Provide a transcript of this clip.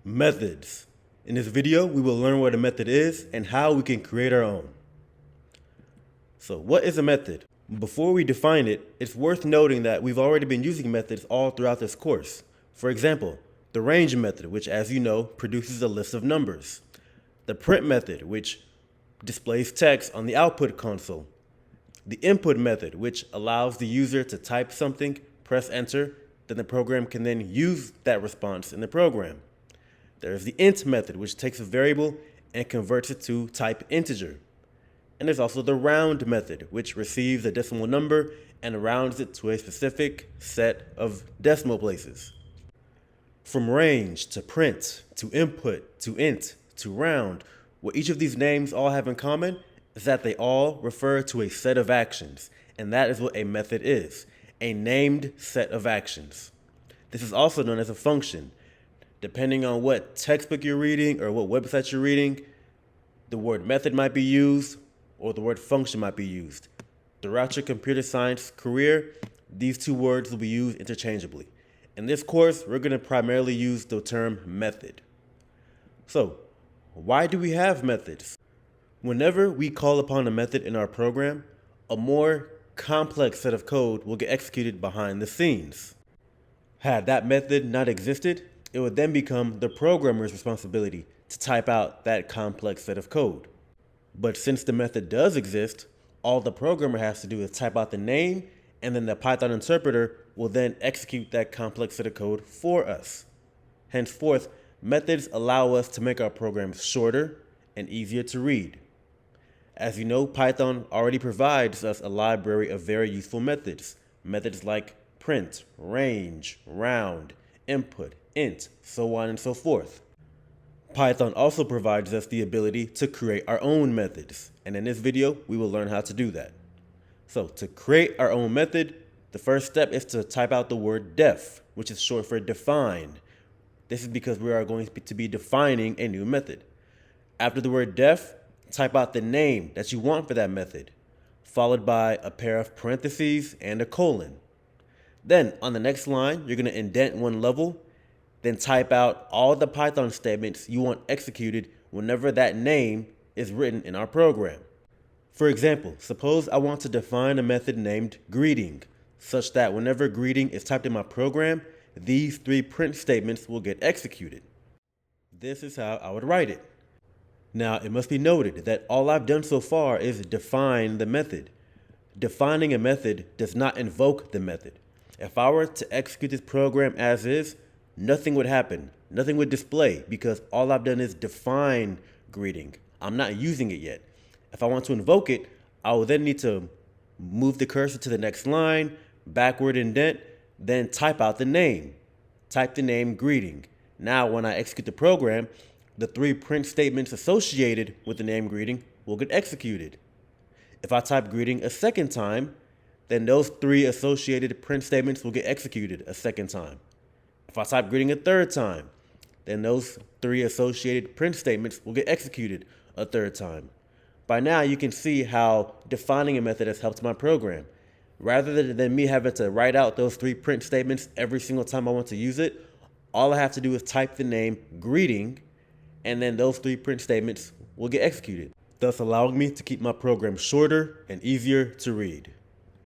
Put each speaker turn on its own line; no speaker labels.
Methods. In this video, we will learn what a method is and how we can create our own. So what is a method? Before we define it, it's worth noting that we've already been using methods all throughout this course. For example, the range method, which as you know, produces a list of numbers. The print method, which displays text on the output console. The input method, which allows the user to type something, press enter, then the program can then use that response in the program. There's the int method, which takes a variable and converts it to type integer. And there's also the round method, which receives a decimal number and rounds it to a specific set of decimal places. From range to print to input to int to round, what each of these names all have in common is that they all refer to a set of actions, and that is what a method is, a named set of actions. This is also known as a function. Depending on what textbook you're reading or what website you're reading, the word method might be used or the word function might be used. Throughout your computer science career, these two words will be used interchangeably. In this course, we're going to primarily use the term method. So, why do we have methods? Whenever we call upon a method in our program, a more complex set of code will get executed behind the scenes. Had that method not existed, it would then become the programmer's responsibility to type out that complex set of code. But since the method does exist, all the programmer has to do is type out the name, and then the Python interpreter will then execute that complex set of code for us. Henceforth, methods allow us to make our programs shorter and easier to read. As you know, Python already provides us a library of very useful methods. Methods like print, range, round, input, int, so on and so forth. Python also provides us the ability to create our own methods, and in this video, we will learn how to do that. So to create our own method, the first step is to type out the word def, which is short for define. This is because we are going to be defining a new method. After the word def, type out the name that you want for that method, followed by a pair of parentheses and a colon. Then on the next line, you're going to indent one level, then type out all the Python statements you want executed whenever that name is written in our program. For example, suppose I want to define a method named greeting, such that whenever greeting is typed in my program, these three print statements will get executed. This is how I would write it. Now, it must be noted that all I've done so far is define the method. Defining a method does not invoke the method. If I were to execute this program as is, nothing would happen. Nothing would display because all I've done is define greeting. I'm not using it yet. If I want to invoke it, I will then need to move the cursor to the next line, backward indent, then type out the name. Type the name greeting. Now, when I execute the program, the three print statements associated with the name greeting will get executed. If I type greeting a second time, then those three associated print statements will get executed a second time. If I type greeting a third time, then those three associated print statements will get executed a third time. By now, you can see how defining a method has helped my program. Rather than me having to write out those three print statements every single time I want to use it, all I have to do is type the name greeting, and then those three print statements will get executed, thus allowing me to keep my program shorter and easier to read.